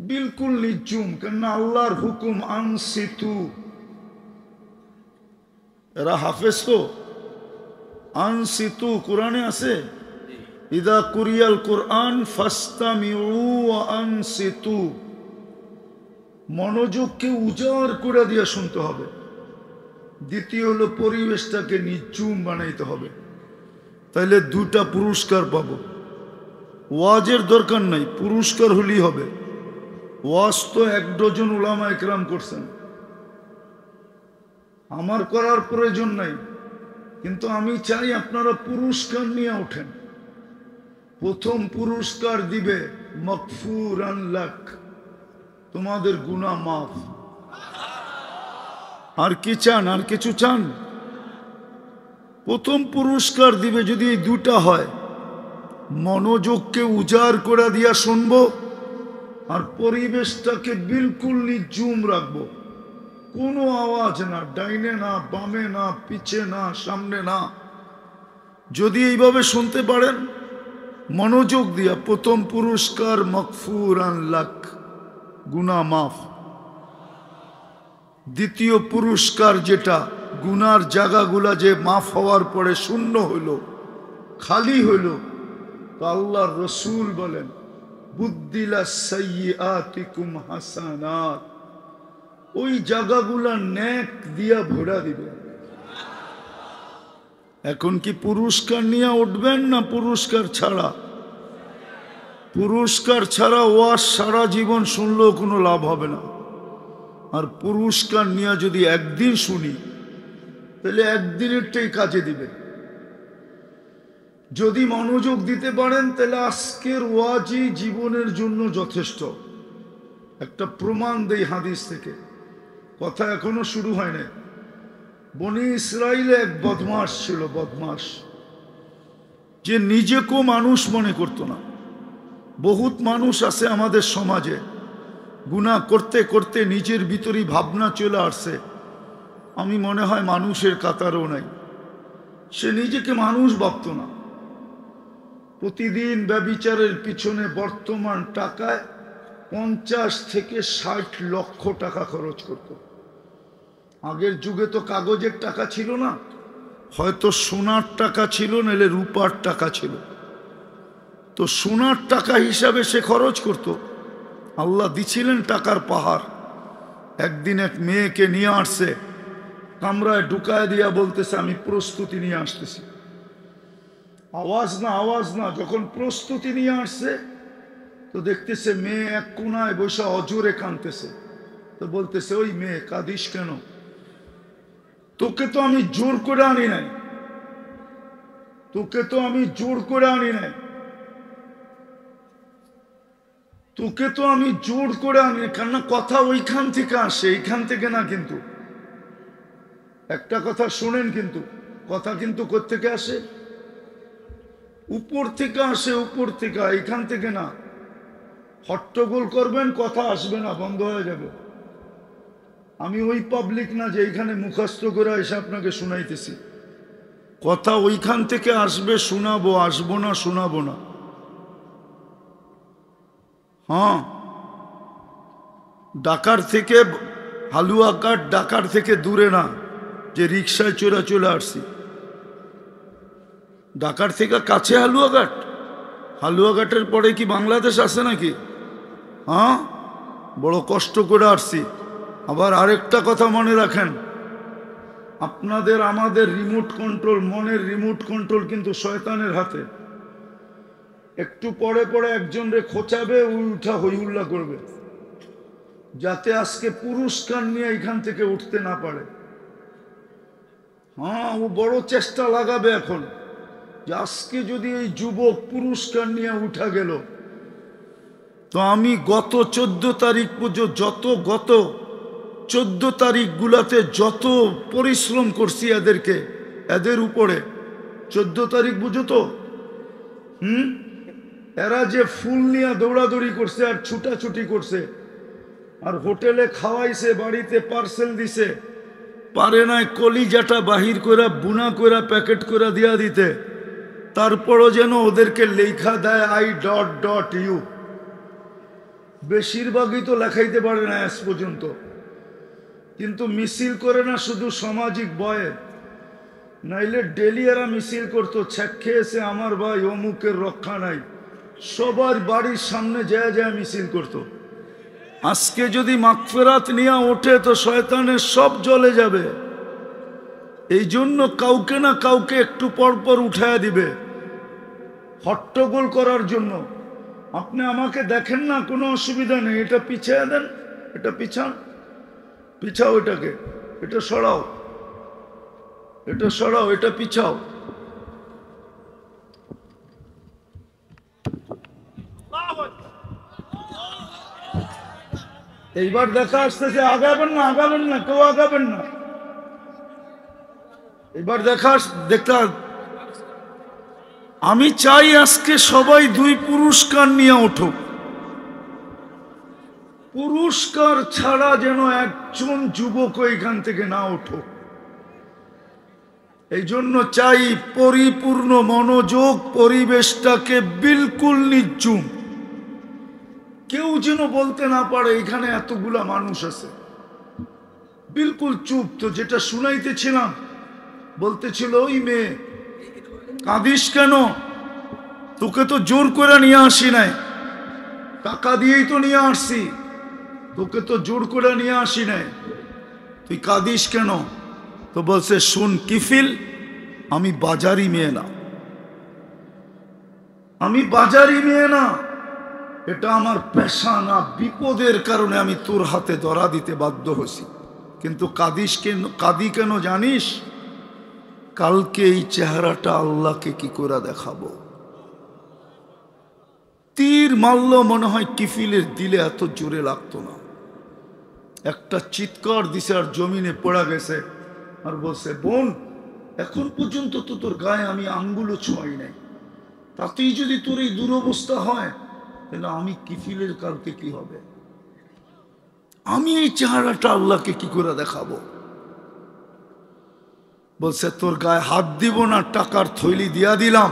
বিলকুল নিচুম, কেননা আল্লাহর হুকুম আনসিতু। এরা হাফেজ তো, আনসিতু কোরআনে আছে, ইদা কুরিয়াল কোরআন ফাস্তামিউ ওয়া আনসিতু। মনোযোগকে উজাড় করে দিয়ে শুনতে হবে। দ্বিতীয় হলো পরিবেশটাকে নিচুম বানাইতে হবে, তাইলে দুটা পুরস্কার পাবো। ওয়াজের দরকার নাই, পুরস্কার হলেই হবে। ওয়াজ তো 1 ডজন উলামা একরাম করছেন, আমার করার প্রয়োজন নাই, কিন্তু আমি চাই আপনারা পুরস্কার নিয়ে ওঠেন। প্রথম পুরস্কার দিবে মাগফুরান লাক, তোমাদের গুনাহ মাফ। আর কি চান? আর কিছু চান? প্রথম পুরস্কার দিবে যদি এই দুটা হয়, মনোযোগকে উজাড় করে দিয়া শুনবো আর পরিবেশটাকে বিলকুল নিঝুম রাখবো। কোনো আওয়াজ না, ডাইনে না, বামে না, পিছে না, সামনে না। যদি এইভাবে শুনতে পারেন মনোযোগ দিয়া, প্রথম পুরস্কার মাগফুরান লাক, গুনাহ মাফ। দ্বিতীয় পুরস্কার যেটা, গুনার জায়গাগুলা যে মাফ হওয়ার পরে শূন্য হইল, খালি হইল, তো আল্লাহর রসুল বলেন বুদ্দিলা সাইয়্যাতিকুম হাসানাত, ওই জায়গাগুলা নেক দিয়া ভরা দিবে। এখন কি পুরস্কার নিয়ে উঠবেন না পুরস্কার ছাড়া? পুরস্কার ছাড়া ওয়াজ সারা জীবন শুনলেও কোনো লাভ হবে না। আর পুরস্কার নিয়ে যদি একদিন শুনি তাহলে একদিনেরটাই কাজে দিবে। যদি মনোযোগ দিতে পারেন তাহলে আজকের ওয়াজই জীবনের জন্য যথেষ্ট। একটা প্রমাণ দেই হাদিস থেকে, কথা এখনো শুরু হয় না। বনি ইসরাইলে এক বদমাস ছিল, বদমাস, যে নিজেকেও মানুষ মনে করত না। বহুত মানুষ আছে আমাদের সমাজে, গুনাহ করতে করতে নিজের ভিতরই ভাবনা চলে আসছে আমি মনে হয় মানুষের কাতারও নাই। সে নিজেকে মানুষ ভাবত না। প্রতিদিন ব্যভিচারের পিছনে বর্তমান টাকায় 50 থেকে 60 লক্ষ টাকা খরচ করত। আগের যুগে তো কাগজের টাকা ছিল না, হয়তো সোনার টাকা ছিল, নাহলে রূপার টাকা ছিল। তো সোনার টাকা হিসাবে সে খরচ করত। আল্লাহ দিছিলেন টাকার পাহাড়। একদিন এক মেয়েকে নিয়ে আসছে, কামরায় ঢুকায় দিয়া বলতেছে আমি প্রস্তুতি নিয়ে আসতেছি। আওয়াজ না, আওয়াজ না। যখন প্রস্তুতি নিয়ে আসছে তো দেখতেছে মেয়ে এক কোনায় বসে অজোরে কাঁদতেছে। তো বলতেছে ওই মেয়ে কাঁদিস কেন? তোকে তো আমি জোর করে আনি নাই, তোকে তো আমি জোর করে আনি নাই, তোকে তো আমি জোর করে আনি। কেননা কথা ওইখান থেকে আসে, এইখান থেকে না। কিন্তু একটা কথা শুনেন, কিন্তু কথা কিন্তু কোত্থেকে আসে? উপর থেকে আসে, উপর থেকে, এইখান থেকে না। হট্টগোল করবেন, কথা আসবে না, বন্ধ হয়ে যাবে। আমি ওই পাবলিক না যে এইখানে মুখস্থ করে এসে আপনাকে শোনাইতেছি। কথা ওইখান থেকে আসবে, শোনাবো, আসবো না শোনাবো না। হ্যাঁ, ডাকার থেকে হালুয়াঘাট, ডাকার থেকে দূরে না যে রিক্সায় চলে আসছি। ঢাকার থেকে কাছে হালুয়াঘাট। হালুয়াঘাটের পরে কি বাংলাদেশ আছে নাকি? হ্যাঁ, বড় কষ্ট করে আসছি। আবার আরেকটা কথা মনে রাখেন, আপনাদের আমাদের রিমোট কন্ট্রোল, মনের রিমোট কন্ট্রোল কিন্তু শয়তানের হাতে। একটু পরে পরে একজন রে খোঁচাবে, উঠা হইহুল্লা করবে, যাতে আজকে পুরস্কার নিয়ে এখান থেকে উঠতে না পারে। হ্যাঁ, ও বড় চেষ্টা লাগাবে এখন যে আজকে যদি এই যুবক পুরস্কার নিয়ে উঠা গেল, তো আমি গত 14 তারিখ পর্যন্ত গত 14 তারিখগুলাতে যত পরিশ্রম করছি এদের উপরে, 14 তারিখ বুঝো তো? এরা যে ফুল নিয়ে দৌড়াদৌড়ি করছে আর ছুটাছুটি করছে, আর হোটেলে খাওয়াইছে, বাড়িতে পার্সেল দিছে, পারে নাই কলিজাটা বাহির করে বুনা করে প্যাকেট করে দিয়া দিতে। তারপরও যেন ওদেরকে লেখা দেয় I.U। বেশিরভাগই তো লেখাইতে পারে না আজ পর্যন্ত, কিন্তু মিছিল করে না শুধু সামাজিক ভয়ে, নাইলে ডেলি এরা মিছিল করতো ছ্যাক খেয়েছে আমার ভাই অমুকের রক্ষা নাই, সবার বাড়ির সামনে যায় যায় মিছিল করতো। আজকে যদি মাগফিরাত নিয়ে ওঠে তো শয়তানের সব জ্বলে যাবে। এই জন্য কাউকে না কাউকে একটু পর পর উঠায় দিবে হট্টগোল করার জন্য। আপনি আমাকে দেখেন না, কোনো অসুবিধা নেই, এটা পিছিয়ে দেন, এটা পিছান, পিছাও এটাকে, এটা সরাও, এটা সরাও, এটা পিছাও। এইবার দেখা আসতেছে, আগাবেন না, আগাবেন না, কেউ আগাবেন না। এবার দেখা আমি চাই আজকে সবাই 2 পুরস্কার নিয়ে উঠুক। পুরস্কার ছাড়া যেন একজন যুবক এখান থেকে না উঠুক। এই জন্য চাই পরিপূর্ণ মনোযোগ, পরিবেশটাকে বিলকুল নির্জুম, কেউ যেন বলতে না পারে এখানে এতগুলা মানুষ আছে। বিলকুল চুপ। তো যেটা শুনাইতেছিলাম, বলতেছিল ওই মেয়ে কাঁদিস কেন, তোকে তো জোর করে নিয়ে আসি নাই, টাকা দিয়েই তো নিয়ে আসছি, তোকে তো জোর করে নিয়ে আসি নাই, তুই কাঁদিস কেন? তো বলছে শুন কিফিল, আমি বাজারি মেয়ে না, আমি বাজারি মেয়ে না, এটা আমার পেশা না, বিপদের কারণে আমি তোর হাতে ধরা দিতে বাধ্য হয়েছি। কিন্তু কাঁদিস কেন, কাঁদি কেন জানিস? কালকে এই চেহারাটা আল্লাহকে কি করে দেখাবো। তীর মারল, মনে হয় কিফিলের দিলে এত জোরে লাগতো না, একটা চিৎকার দিছে আর জমিনে পড়া গেছে। আর বলছে বোন, এখন পর্যন্ত তো তোর গায়ে আমি আঙ্গুলও ছোঁয়াই নাই, তাতেই যদি তোর এই দুরবস্থা হয়, তাহলে আমি কিফিলের কালকে কি হবে? আমি এই চেহারাটা আল্লাহকে কি করে দেখাবো? বলছে তোর গায়ে হাত দিব না, টাকার থৈলি দিয়া দিলাম,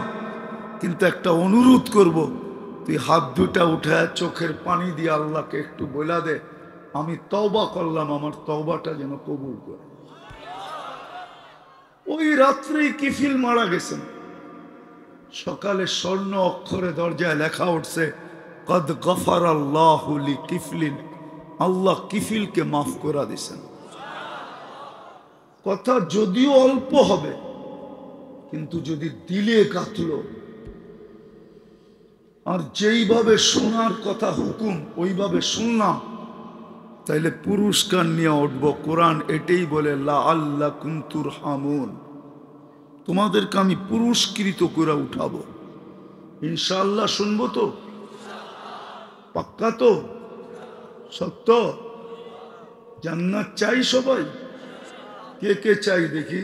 কিন্তু একটা অনুরোধ করব, তুই হাত দুটা উঠে চোখের পানি দিয়ে আল্লাহকে একটু বলা দে, আমি তওবা করলাম, আমার তওবাটা যেন কবুল করে। ওই রাত্রেই কিফিল মারা গেছেন। সকালে স্বর্ণ অক্ষরে দরজায় লেখা উঠছে কদ গফারাল্লাহু লিকিফলিন, আল্লাহ কিফিলকে মাফ করে দিয়েছেন। কথা যদিও অল্প হবে, কিন্তু যদি দিলে কাটলো, আর যেইভাবে শোনার কথা হুকুম ওইভাবে শুনলাম, তাইলে পুরস্কার নিয়ে উঠবো। কোরআন এটাই বলে লাআল্লাকুম তুরহামুন, তোমাদেরকে আমি পুরস্কৃত করে উঠাবো। ইনশাআল্লাহ শুনবো তো? পাক্কা তো? সত্য? জান্নাত চাই সবাই? কে কে চাই দেখি?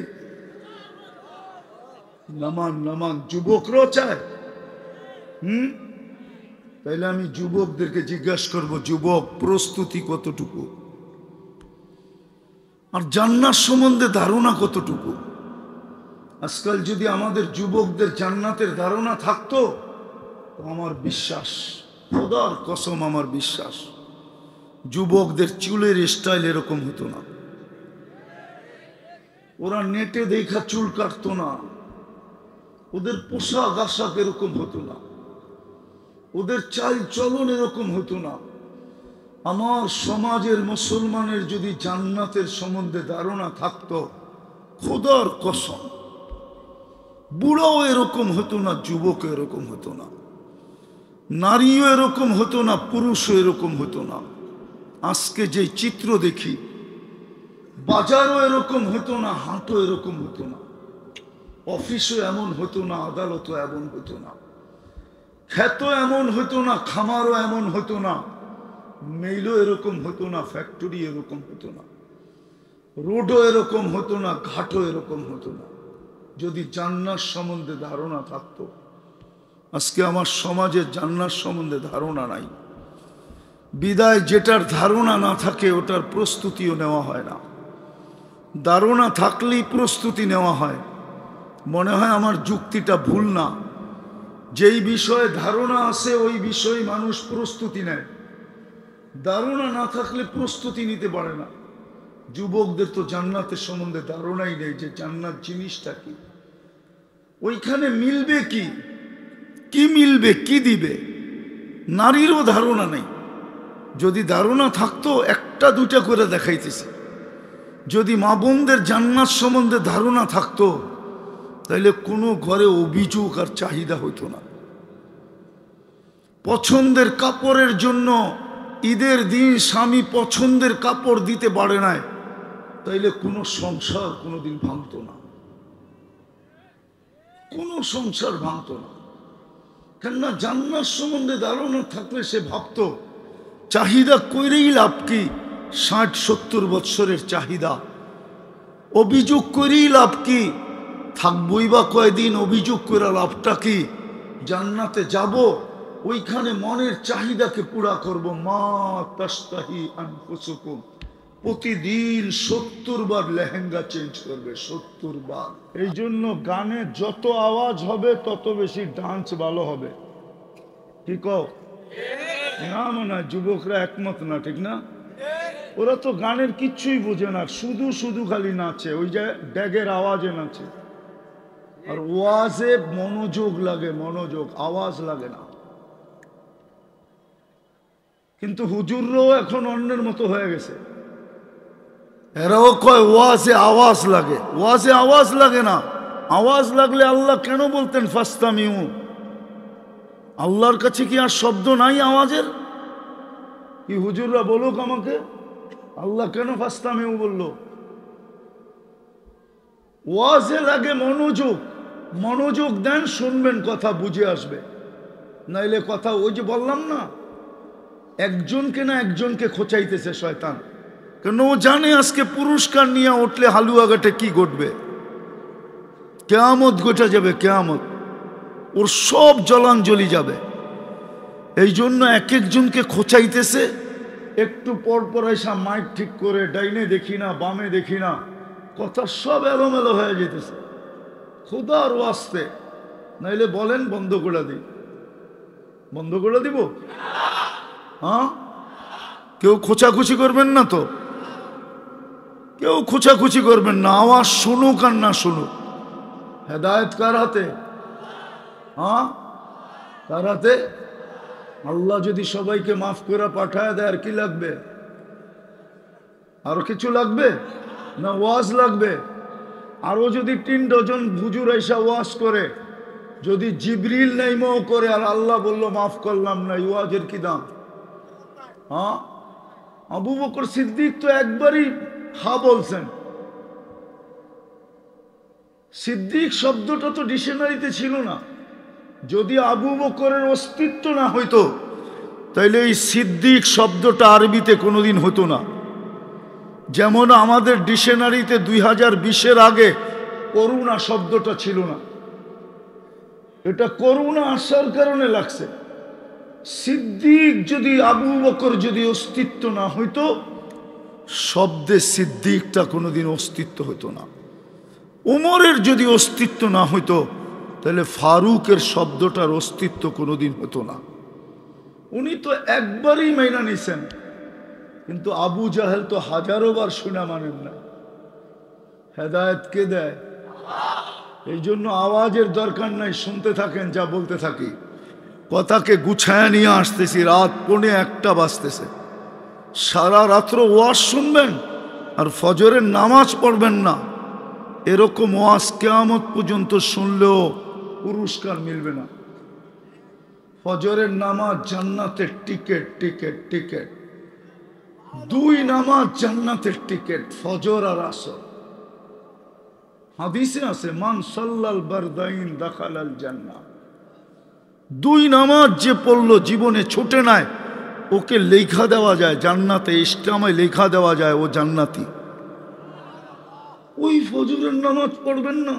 নামান নামান। যুবকরাও চায়? তাইলে আমি যুবকদেরকে জিজ্ঞাসা করব, যুবক প্রস্তুতি কতটুকু, আর জান্নাত সম্বন্ধে ধারণা কতটুকু? আজকাল যদি আমাদের যুবকদের জান্নাতের ধারণা থাকতো, তো আমার বিশ্বাস, খোদার কসম আমার বিশ্বাস, যুবকদের চুলের স্টাইল এরকম হতো না, ওরা নেটে দেখা চুল কাটতো না, ওদের পোশাক আশাক এরকম হতো না, ওদের চাল চলন এরকম হতো না। আমার সমাজের মুসলমানের যদি জান্নাতের সম্বন্ধে ধারণা থাকতো, খোদার কসম বুড়াও এরকম হতো না, যুবক এরকম হতো না, নারীও এরকম হতো না, পুরুষও এরকম হতো না। আজকে যে চিত্র দেখি, বাজারও এরকম হতো না, হাটও এরকম হতো না, অফিসও এমন হতো না, আদালতও এমন হতো না, ক্ষেতও এমন হতো না, খামারও এমন হতো না, মেইলও এরকম হতো না, ফ্যাক্টরি এরকম হতো না, রোডও এরকম হতো না, ঘাটও এরকম হতো না, যদি জান্নাত সম্বন্ধে ধারণা থাকতো। আজকে আমার সমাজের জান্নাত সম্বন্ধে ধারণা নাই, বিদায় যেটার ধারণা না থাকে ওটার প্রস্তুতিও নেওয়া হয় না, ধারণা থাকলেই প্রস্তুতি নেওয়া হয়। মনে হয় আমার যুক্তিটা ভুল না, যেই বিষয়ে ধারণা আছে ওই বিষয়ে মানুষ প্রস্তুতি নেয়। ধারণা না থাকলে প্রস্তুতি নিতে পারে না। যুবকদের তো জান্নাতের সম্বন্ধে ধারণাই নেই যে জান্নাত জিনিসটা কি, ওইখানে মিলবে কি, কি মিলবে, কি দিবে, নারীরও ধারণা নেই। যদি ধারণা থাকতো একটা দুটা করে দেখাইতেছে। যদি মা বোনদের জান্নাত সম্বন্ধে ধারণা থাকতো তাহলে কোনো ঘরে অভিযোগ আর চাহিদা হতো না। পছন্দের কাপড়ের জন্য ঈদের দিন স্বামী পছন্দের কাপড় দিতে পারে না, তাইলে কোনো সংসার কোনোদিন ভাঙত না, কোনো সংসার ভাঙত না। কেননা জান্নাত সম্বন্ধে ধারণা থাকলে সে ভাবত চাহিদা করেই লাভ কি, ৬০-৭০ বৎসরের চাহিদা, অভিযোগ করেই লাভ কি, থাকবই বা কয়দিন, অভিযোগ করে লাভটা কি, জান্নাতে যাব ওইখানে মনের চাহিদাকে পুরা করব। মা তাস্তাহি আনফুসুকুম, প্রতিদিন ৭০ বার লেহেঙ্গা চেঞ্জ করবে, ৭০ বার। এই জন্য গানে যত আওয়াজ হবে তত বেশি ডান্স ভালো হবে। কি কও না? মনে হয় যুবকরা একমত না, ঠিক না? ওরা তো গানের কিচ্ছুই বোঝে না, শুধু শুধু খালি নাচে, ওই যে ড্যাগের আওয়াজে নাচে। আর ওয়াজে মনোযোগ লাগে, মনোযোগ, আওয়াজ লাগে না। কিন্তু হুজুররাও এখন অন্যের মতো হয়ে গেছে, এরাও কয় ওয়াজে আওয়াজ লাগে। ওয়াজে আওয়াজ লাগে না, আওয়াজ লাগলে আল্লাহ কেন বলতেন ফাস্তামিউ? আল্লাহর কাছে কি আর শব্দ নাই আওয়াজের? কি হুজুররা বলুক আমাকে, আল্লাহ কেন ফাস্তামিউ বললো? ওয়াজে লাগে মনোযোগ, মনোযোগ দেন, শুনবেন, কথা বুঝে আসবে। নাইলে কথা, ওই যে বললাম না, একজনকে না একজনকে খোঁচাইতেছে শয়তান। কেন ও জানে আজকে পুরস্কার নিয়ে উঠলে হালুয়াঘাটে কি ঘটবে, কিয়ামত ঘটে যাবে, কিয়ামত, ওর সব জলাঞ্জলি যাবে। এই জন্য এক একজনকে খোঁচাইতেছে। একটু পর পর এসা মাইক ঠিক করে, ডাইনে দেখি না, বামে দেখি না, কথা সব এলোমেলো হয়ে যেতেছে। খোদার ওয়াস্তে, নাইলে বলেন বন্ধ করে দিই, বন্ধ করে দিব? হ্যাঁ, কেউ খোঁচাখুচি করবেন না তো, কেউ খোঁচাখুচি করবেন না। আওয়াজ শুনুক আর না শুনুক, হেদায়েত কার হাতে? হ্যাঁ, কার হাতে? আল্লাহ যদি সবাইকে মাফ করে পাঠায় দেয় আর কি লাগবে? আরো কিছু লাগবে না? ওয়াজ লাগবে। আরো যদি ৩ ডজন হুজুর এসা ওয়াজ করে, যদি জিবরিল নাইমাও করে আর আল্লাহ বললো মাফ করলাম না, ওয়াজের কি দাম? হ্যাঁ, আবু বকর সিদ্দিক তো একবারই হা বলছেন। সিদ্দিক শব্দটা তো ডিকশনারিতে ছিল না। যদি আবু বকরের অস্তিত্ব না হইতো তাইলে এই সিদ্দিক শব্দটা আরবিতে কোনোদিন হতো না। যেমন আমাদের ডিকশনারিতে 2020-এর আগে করুণা শব্দটা ছিল না, এটা করুণা আসার কারণে লাগছে। সিদ্দিক যদি, আবু বকর যদি অস্তিত্ব না হইতো, শব্দে সিদ্দিকটা কোনোদিন অস্তিত্ব হতো না। উমরের যদি অস্তিত্ব না হইতো তাহলে ফারুকের শব্দটার অস্তিত্ব কোনোদিন হতো না। উনি তো একবারই মাইনা নিছেন, কিন্তু আবু জাহেল তো হাজারো বার শুনা মানেন না। হেদায়েত কে দেয়? এই জন্য আওয়াজের দরকার নাই, শুনতে থাকেন, যা বলতে থাকি। কথাকে গুছায় নিয়ে আসতেছি, রাত 1:45 বাজতেছে। সারা রাত্র ওয়াজ শুনবেন আর ফজরের নামাজ পড়বেন না, এরকম ওয়াজ কিয়ামত পর্যন্ত শুনলেও পুরস্কার মিলবে না। ফজরের নামাজ জান্নাতের টিকেট, টিকেট, টিকেট। 2 নামাজ জান্নাতের টিকেট, ফজর আর আসর। হাদিসে আছে মান সাল্লাল বারদাইন দাখালাল জান্নাহ। 2 নামাজ যে পড়লো জীবনে ছুটে নাই, ওকে লেখা দেওয়া যায় জান্নাতে, ইসলামে লেখা দেওয়া যায় ও জান্নাতি। ওই ফজরের নামাজ পড়বেন না।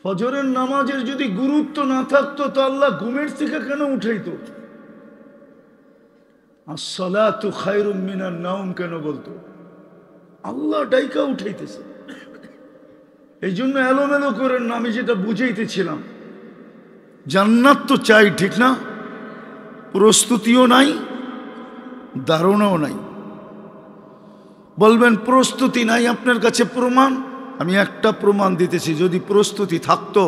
ফজরের নামাজের যদি গুরুত্ব না থাকতো তো আল্লাহ ঘুমের থেকে কেন উঠাইতো? আসসালাতু খায়রুম মিনান নাওম কেন বলতো? আল্লাহ ডাইকা উঠাইতেছে। এই জন্য এলোমেলো করেন না। আমি যেটা বুঝাইতেছিলাম, জান্নাত তো চাই, ঠিক না? প্রস্তুতিও নাই, ধারণাও নাই। বলবেন প্রস্তুতি নাই আপনার কাছে প্রমাণ। আমি একটা প্রমাণ দিতেছি, যদি প্রস্তুতি থাকতো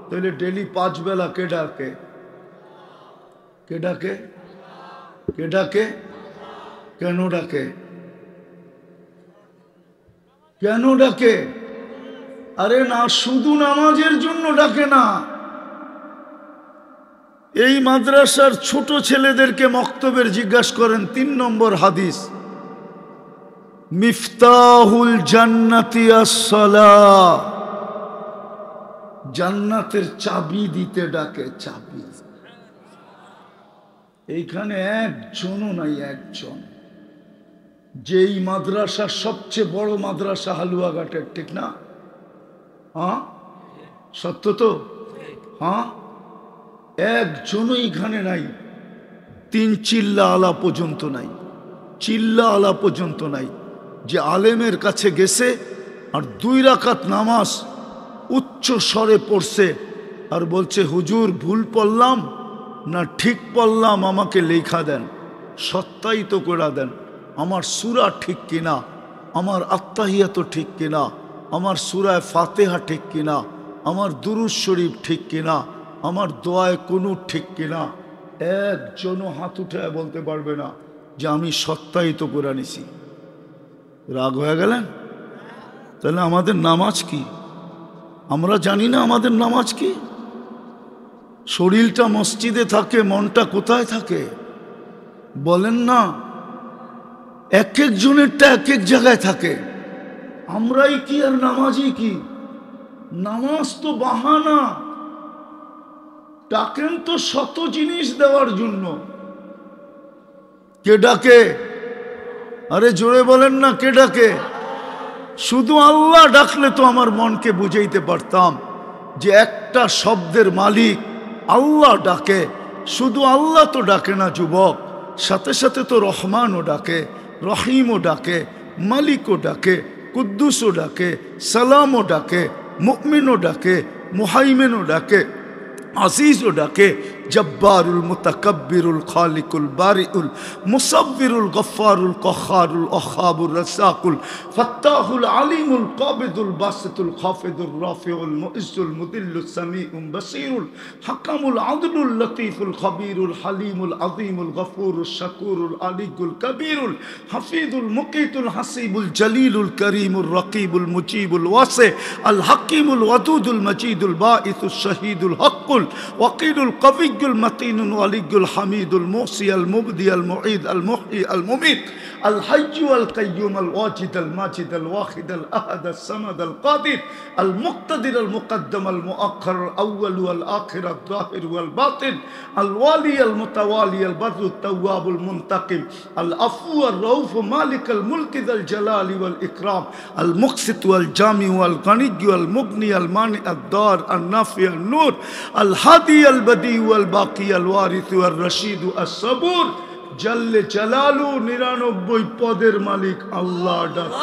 তাহলে ডেলি 5 বেলা কে ডাকে? কে ডাকে? কে ডাকে? কেন ডাকে? কেন ডাকে? আরে না, শুধু নামাজের জন্য ডাকে না। এই মাদ্রাসার ছোট ছেলেদেরকে মক্তবের জিজ্ঞাসা করেন, 3 নম্বর হাদিস, মিফতাহুল জান্নাতি আস-সালাহ, জান্নাতের চাবি দিতে ডাকে। চাবি এইখানে একজনও নাই, একজন। যেই মাদ্রাসা সবচেয়ে বড় মাদ্রাসা হালুয়াঘাটের, ঠিক না? হ্যাঁ, সত্য তো? হ্যাঁ, একজনও এখানে নাই। 3 চিল্লা আলা পর্যন্ত নাই, চিল্লা আলা পর্যন্ত নাই, যে আলেমের কাছে গেছে আর 2 রাকাত নামাজ উচ্চ স্বরে পড়ছে আর বলছে, হুজুর ভুল পড়লাম না ঠিক পড়লাম, আমাকে লেখা দেন, সত্যায়িত করে দেন, আমার সূরা ঠিক কিনা, আমার আত্তাহিয়াত ঠিক কিনা, আমার সূরায়ে ফাতিহা ঠিক কিনা, আমার দুরূদ শরীফ ঠিক কিনা, আমার দোয়ায়ে কুনুত ঠিক কিনা। একজনও হাত উঠায় বলতে পারবে না যে আমি সত্যায়িত করে নিছি। রাগ হয়ে গেলেন? তাহলে আমাদের নামাজ কি? আমরা জানি না আমাদের নামাজ কি? শরীরটা মসজিদে থাকে, মনটা কোথায় থাকে বলেন না? এক একজনেরটা এক এক জায়গায় থাকে। আমরাই কি আর নামাজই কি? নামাজ তো বাহানা। ডাকেন তো শত জিনিস দেওয়ার জন্য। কে ডাকে? আরে জোরে বলেন না, কে ডাকে? শুধু আল্লাহ ডাকলে তো আমার মনকে বুঝাইতে পারতাম যে একটা শব্দের মালিক আল্লাহ ডাকে। শুধু আল্লাহ তো ডাকে না যুবক, সাথে সাথে তো রহমানও ডাকে, রহিমও ডাকে, মালিকও ডাকে, কুদ্দুসও ডাকে, সালামও ডাকে, মুমিনও ডাকে, মুহাইমিনও ডাকে, আজিজও ডাকে, জব্বারুল মুতাকাব্বিরুল খালিকুল বারিউল মুসাব্বিরুল গফফারুল কখারুল ওয়াহাবুর রাসাকুল ফাত্তাহুল আলিমুল কাবিদুল বাসিতুল খাফিদুর রাফিউল মুইজ্জুল মুদিল্লুস সামিউল বাসীরুল হাকামুল আদলুল লতীফুল খবীরুল হালিমুল আযীমুল গফুরুশ শাকুরুল আলিয়ুল কবীরুল হাফিজুল মুকিতুল হাসিবুল জলিলুল করিমুর রকিবুল মুজিবুল ওয়াসি আল হাকিমুল ওয়াদুদুল মজিদুল বাঈসুশ শহীদুল হকুল وقيل القوي المتين الولي الحميد الموصي المبدي المعيد المحيي المميت الحي والقيوم الواجد الماجد الواحد الأحد الصمد القادر المقتدر المقدم المؤخر الأول والآخر الظاهر والباطن الوالي المتوالي البر التواب المنتقم العفو الرؤوف مالك الملك ذا الجلال والإكرام المقسط والجامع والغني والمغني المانع الدار النافع النور الهادي البديع والباقي الوارث والرشيد الصبور জল্লে জালালু 99 পদের মালিক আল্লাহ ডাকে।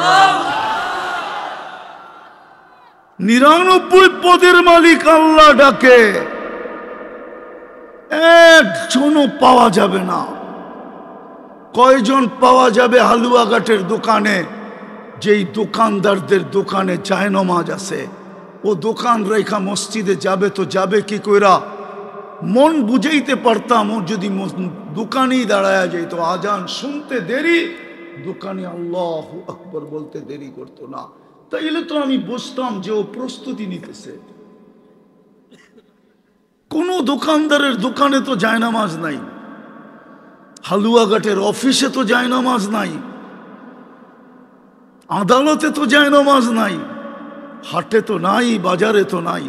99 পদের মালিক আল্লাহ ডাকে। একজনও পাওয়া যাবে না। কয়জন পাওয়া যাবে হালুয়াঘাটের দোকানে, যেই দোকানদারদের দোকানে জায়নামাজ আছে, ও দোকান রেখা মসজিদে যাবে তো যাবে কি কইরা? মন বুঝাইতে পারতাম, ও যদি দোকানেই দাঁড়ায় যেত, আজান শুনতে দেরি, দোকানে আল্লাহু আকবার বলতে দেরি করতো না, তাইলে তো আমি বুঝতাম যে ও প্রস্তুতি নিতেছে। কোন দোকানদারের দোকানে তো জায়নামাজ নাই, হালুয়াঘাটের অফিসে তো জায়নামাজ নাই, আদালতে তো জায়নামাজ নাই, হাটে তো নাই, বাজারে তো নাই,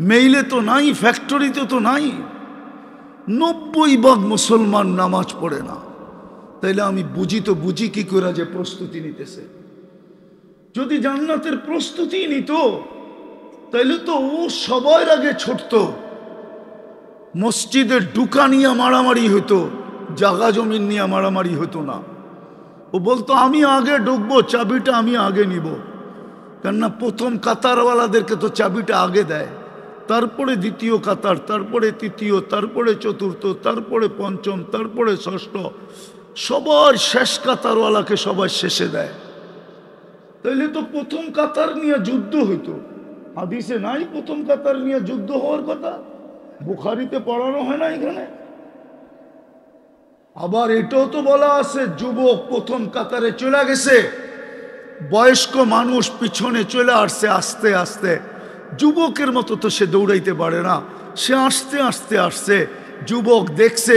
মেইলে তো নাই, ফ্যাক্টরিতে তো নাই। 90% মুসলমান নামাজ পড়ে না। তাইলে আমি বুঝি কি করে যে প্রস্তুতি নিতেছে। যদি জান্নাতের প্রস্তুতি নিত তাইলে তো ও সবার আগে ছুটতো। মসজিদের ঢুকা নিয়ে মারামারি হতো, জাগা জমিন নিয়ে মারামারি হতো না। ও বলতো আমি আগে ঢুকবো, চাবিটা আমি আগে নিব। কেননা প্রথম কাতারওয়ালাদেরকে তো চাবিটা আগে দেয়, তারপরে দ্বিতীয় কাতার, তারপরে তৃতীয়, তারপরে চতুর্থ, তারপরে পঞ্চম, তারপরে ষষ্ঠ। সবার শেষ কাতারওয়ালাকে সবার শেষে দেয়। তাইলে তো প্রথম কাতার নিয়ে যুদ্ধ হইতো। হাদিসে নাই প্রথম কাতার নিয়ে যুদ্ধ হওয়ার কথা, বুখারীতে পড়ানো হয় না এখানে। আবার এটাও তো বলা আছে যুবক প্রথম কাতারে চলে গেছে, বয়স্ক মানুষ পিছনে চলে আসছে আস্তে আস্তে। যুবকের মতো তো সে দৌড়াইতে পারে না, সে আস্তে আস্তে আসছে। যুবক দেখছে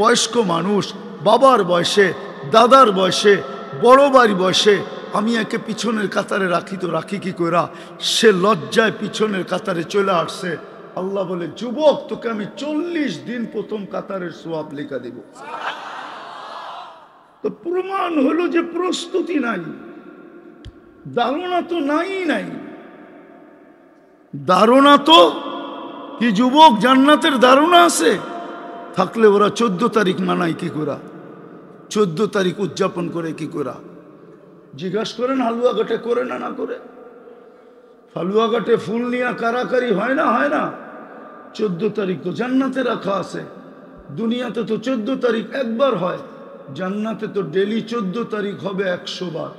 বয়স্ক মানুষ বাবার বয়সে, দাদার বয়সে, বড় ভাইয়ের বয়সে, আমি একে পিছনের কাতারে রাখি তো রাখি কি কইরা, সে লজ্জায় পিছনের কাতারে চলে আসছে। আল্লাহ বলে, যুবক তোকে আমি 40 দিন প্রথম কাতারের সওয়াব লেখা দেব। তো প্রমাণ হলো যে প্রস্তুতি নাই, ধারণা তো নাই। ধারণা তো কি যুবক জান্নাতের ধারণা আছে? থাকলে ওরা 14 তারিখ মানায় কি করা, 14 তারিখ উদযাপন করে কি করা? জিজ্ঞাসা করেন হালুয়াঘাটে করে না করে? হালুয়াঘাটে ফুল নিয়ে কারাকারি হয় না? 14 তারিখ তো জান্নাতে রাখা আছে। দুনিয়াতে তো 14 তারিখ একবার হয়, জান্নাতে তো ডেলি 14 তারিখ হবে 100 বার।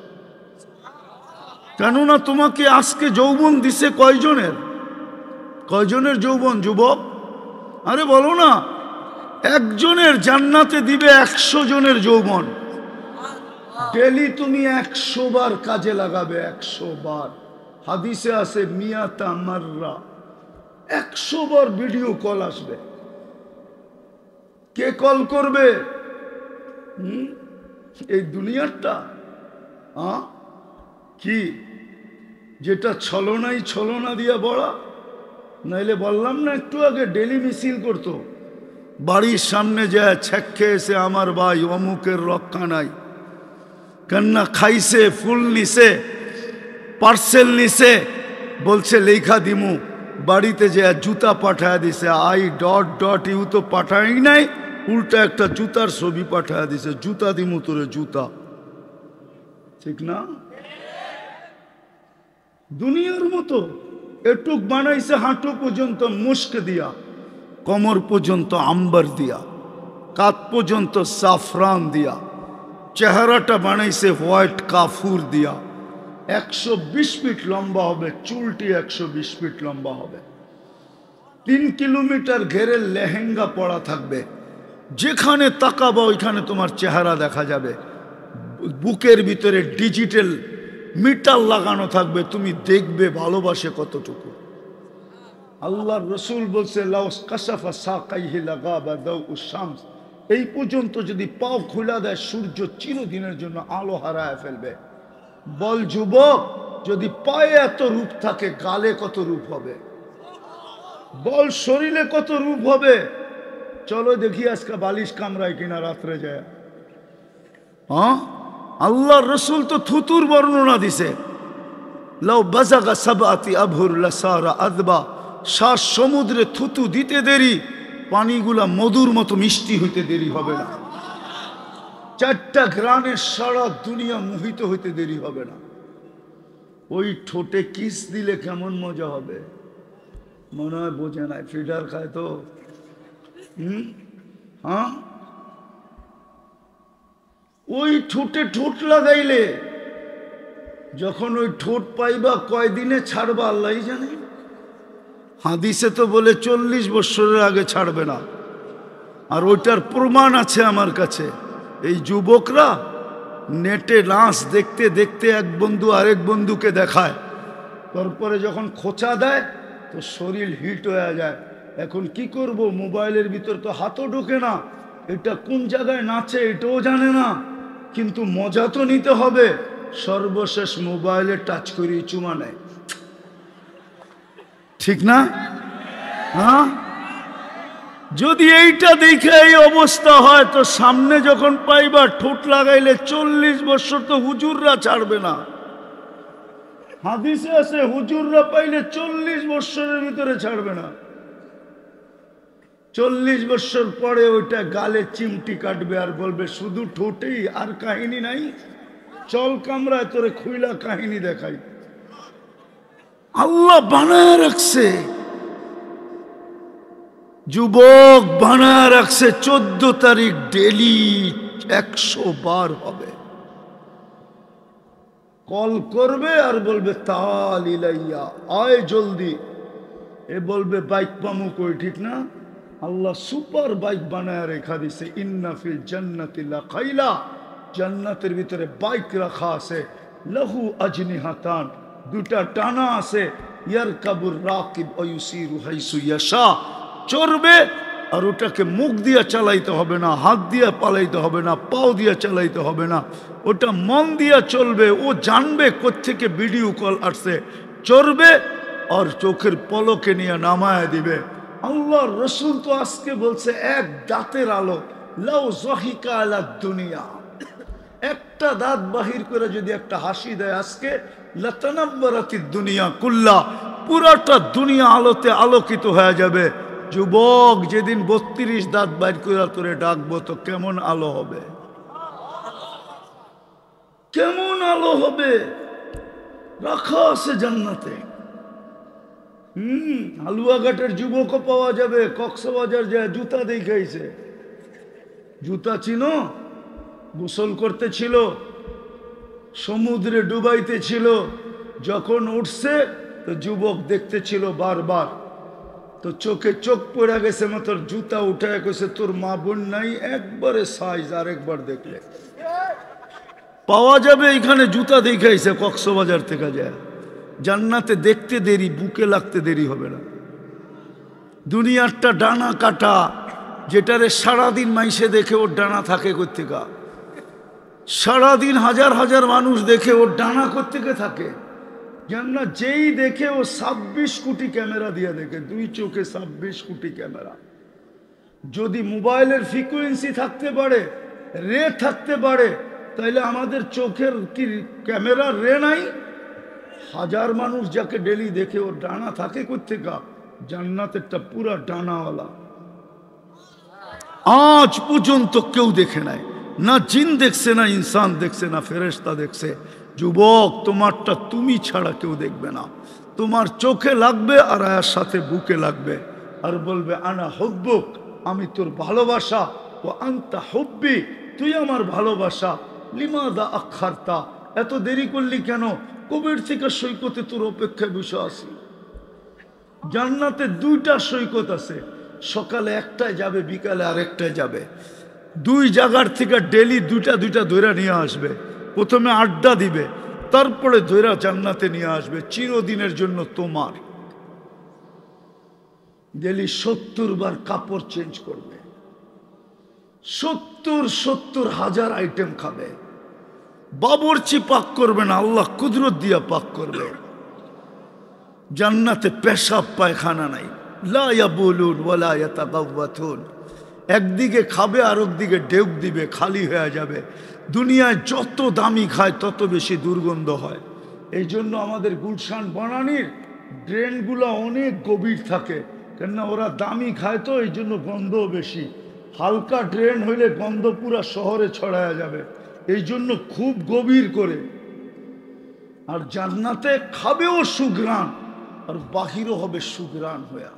কেননা তোমাকে আজকে যৌবন দিছে কয়জনের যৌবন যুবক? আরে বলো না, একজনের জান্নাতে দিবে 100 জনের যৌবন। ডেলি তুমি 100 বার কাজে লাগাবে, 100 বার। হাদিসে আছে মিয়াতা মাররা, 100 বার ভিডিও কল আসবে। কে কল করবে? এই দুনিয়াটা কি যেটা ছলনা দিয়া বড়া? নাইলে বললাম না একটু আগে, ডেলি মিছিল করতো, বাড়ির সামনে যায় ছেক খেয়েছে আমার ভাই অমুকের রক্ষা নাই, কেননা খাইছে, ফুল নিছে, পার্সেল নিছে, বলছে লেখা দিমু, বাড়িতে যায় জুতা পাঠায় দিছে, I... তো পাঠাই নাই, উল্টা একটা জুতার ছবি পাঠায় দিছে, জুতা দিমু তোরে জুতা। ঠিক না? দুনিয়ার মতো এটুক বানাইছে হাঁটু পর্যন্ত মুস্ক দিয়া, কোমর পর্যন্ত আম্বার দিয়া, কাত পর্যন্ত সাফরান দিয়া, চেহারাটা বানাইছে হোয়াইট কাফুর দিয়া। 120 ফিট লম্বা হবে, চুলটি 120 ফিট লম্বা হবে। 3 কিলোমিটার ঘেরে লেহেঙ্গা পরা থাকবে, যেখানে তাকাবা ওইখানে তোমার চেহারা দেখা যাবে। বুকের ভিতরে ডিজিটাল মিটার লাগানো থাকবে, তুমি দেখবে ভালোবাসে কতটুকু। আল্লাহর রসুল বলছে লাউস কাশাফা সাকাইহি লাগাবা দাউস শামস, এই পর্যন্ত যদি পাও খোলা দেয় সূর্য চিরদিনের জন্য আলো হারায় ফেলবে। বল যুবক, যদি পায়ে এত রূপ থাকে গালে কত রূপ হবে? বল শরীরে কত রূপ হবে? চলো দেখি আজকে বালিশ কামড়ায় কিনা রাত্রে যায়। আল্লাহর রসুল তো থুতুর বর্ণনা দিছে, লাউ বাজাগা সাবাতি আবহুর লাসারা আদবা, 7 সমুদ্রে থুতু দিতে দেরি, পানিগুলা মধুর মতো মিষ্টি হইতে দেরি হবে না। 4টা গ্রানের সারা দুনিয়া মোহিত হইতে দেরি হবে না। ওই ঠোঁটে কিস দিলে কেমন মজা হবে মনে হয় বোঝে নাই, ফিডার খায় তো। ওই ঠোঁটে ঠোঁট লাগাইলে যখন ওই ঠোঁট পাইবা কয়দিনে ছাড়বা আল্লাহ জানে। হাদিসে তো বলে 40 বছরের আগে ছাড়বে না, আর ওইটার প্রমাণ আছে আমার কাছে। এই যুবকরা নেটে নাচ দেখতে দেখতে এক বন্ধু আরেক বন্ধুকে দেখায়, তারপরে যখন খোঁচা দেয় তো শরীর হিট হয়ে যায়। এখন কি করব, মোবাইলের ভিতর তো হাতও ঢোকে না, এটা কোন জায়গায় নাচে এটাও জানে না, কিন্তু মজা তো নিতে হবে। সর্বশেষ মোবাইলে টাচ করি চুমা নেয়। ঠিক না? যদি এইটা দেখে এই অবস্থা হয় তো সামনে যখন পাইবা ঠোঁট লাগাইলে 40 বছর তো হুজুররা ছাড়বে না। হাদিসে আছে হুজুররা পাইলে 40 বছরের ভিতরে ছাড়বে না। 40 বছর পরে ওইটা গালে চিমটি কাটবে আর বলবে শুধু ঠোঁটেই, আর কাহিনী নাই, চল কামরায় তোরে খুইলা কাহিনী দেখাই। আল্লাহ বানায় রাখছে, যুবক বানায় রাখছে 14 তারিখ ডেলি 100 বার হবে। কল করবে আর বলবে তাল ইলাইয়া, আয় জলদি। এ বলবে বাইক পামু কই, ঠিক না? আল্লাহ সুপার বাইক বানায় রেখা দিছে, ইন্না ফিল জান্নাতি লাখাইলা, জান্নাতের ভিতরে বাইক রাখা আছে, লাহু আজনিহাতান, দুটা টানা আছে, ইয়ারকাবুর রাকিব ওয়া ইউসিরু হাইসু ইয়াশা, চড়বে আর ওটাকে মুখ দিয়ে চালাইতে হবে না, হাত দিয়ে পালাইতে হবে না, পাও দিয়ে চালাইতে হবে না, ওটা মন দিয়ে চলবে। ও জানবে কোত্থেকে ভিডিও কল আসছে, চড়বে আর চোখের পলকে নিয়ে নামায় দিবে। আল্লাহর রাসূল তো আজকে বলছে এক দাঁতের আলো, লাউ যাহিকা আলা দুনিয়া, একটা দাঁত বাহির করে যদি একটা হাসি দেয় আজকে, লাতানাব্বারাতিদ দুনিয়া কুল্লা, পুরাটা দুনিয়া আলোতে আলোকিত হয়ে যাবে। যুবক, যেদিন 32 দাঁত বাইর করে তোরে ডাকবো তো কেমন আলো হবে, কেমন আলো হবে, রাখা আছে জান্নাতে। হালুয়াঘাটের যুবকও পাওয়া যাবে, কক্সবাজার যায় জুতা দেখাইছে, জুতা চিনো, গোসল করতে ছিল, সমুদ্রে ডুবাইতে ছিল, যখন উঠছে তো যুবক দেখতে ছিল বারবার, তো চোখে চোখ পড়ে গেছে, মাত্র জুতা উঠায় কইছে তোর মা বোন নাই, একবারে সাইজ, আরেকবার দেখলে পাওয়া যাবে। এখানে জুতা দেখাইছে কক্সবাজার থেকে যায়। জান্নাতে দেখতে দেরি, বুকে লাগতে দেরি হবে না। দুনিয়ারটা ডানা কাটা, যেটারে সারাদিন মাইসে দেখে ওর ডানা থাকে কোত্থেকা, সারাদিন হাজার হাজার মানুষ দেখে ওর ডানা কোত্থেকে থাকে। জান্নাত যেই দেখে ও 26 কোটি ক্যামেরা দিয়ে দেখে, দুই চোখে 26 কোটি ক্যামেরা। যদি মোবাইলের ফ্রিকোয়েন্সি থাকতে পারে, রে থাকতে পারে, তাইলে আমাদের চোখের কি ক্যামেরা রে নাই? হাজার মানুষ যাকে ডেলি দেখে ওর ডানা থাকে কোত্থেকা, জান্নাতেরটা পুরা ডানাওয়ালা। আজ পর্যন্ত কেউ দেখে নাই, না জিন দেখছে, না ইনসান দেখছে, না ফেরেশতা দেখছে। যুবক, তোমারটা তুমি ছাড়া কেউ দেখবে না। তোমার চোখে লাগবে আর আয়ার সাথে বুকে লাগবে, আর বলবে আনা হুব্বুক, আমি তোর ভালোবাসা, ও আনতা হুব্বি, তুই আমার ভালোবাসা। লিমাদা আখারতা, এত দেরি করলি কেন? কবির থেকে সৈকতে তোর অপেক্ষায় বসে আছি। জান্নাতে দুইটা সৈকত আছে, সকালে একটায় যাবে, বিকালে আরেকটায় যাবে। দুই জায়গার থেকে ডেলি দুইটা দুইটা ধৈরা নিয়ে আসবে। প্রথমে আড্ডা দিবে, তারপরে ধৈরা জান্নাতে নিয়ে আসবে, চিরদিনের জন্য তোমার। ডেলি 70 বার কাপড় চেঞ্জ করবে, 70 হাজার আইটেম খাবে। বাবুর্চি পাক করবে না, আল্লাহ কুদরত দিয়া পাক করবে। জান্নাতে পেশাব পায়খানা নাই, লা ইয়াবুলুন ওয়ালা ইয়াতাগাওয়াতুন। একদিকে খাবে আর একদিকে ডেউক দিবে, খালি হয়ে যাবে। দুনিয়ায় যত দামি খায় তত বেশি দুর্গন্ধ হয়। এই জন্য আমাদের গুলশান বনানীর ড্রেনগুলো অনেক গভীর থাকে, কেননা ওরা দামি খায় তো, এই জন্য গন্ধও বেশি। হালকা ড্রেন হইলে গন্ধ পুরা শহরে ছড়ায় যাবে, এই জন্য খুব গভীর করে। আর জান্নাতে খাবেও সুঘ্রাণ, আর বাহিরও হবে সুঘ্রাণ হইয়া।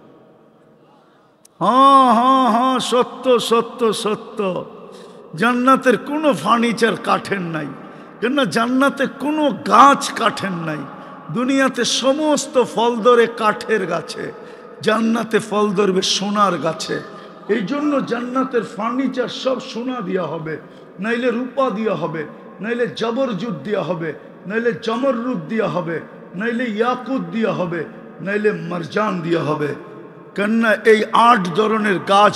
হ্যাঁ হ্যাঁ হ্যাঁ, সত্য সত্য সত্য। জান্নাতের কোনো ফার্নিচার কাঠের নাই, কেননা জান্নাতে কোনো গাছ কাঠের নাই। দুনিয়াতে সমস্ত ফল ধরে কাঠের গাছে, জান্নাতে ফল ধরবে সোনার গাছে। এই জন্য জান্নাতের ফার্নিচার সব সোনা দিয়া হবে, নাইলে রূপা দিয়া হবে, নাইলে জবরজুদ দিয়া হবে, নাইলে জমররুদ দিয়া হবে, নাইলে ইয়াকুত দিয়া হবে, নাইলে মারজান দিয়া হবে। কেননা এই 8 ধরনের গাছ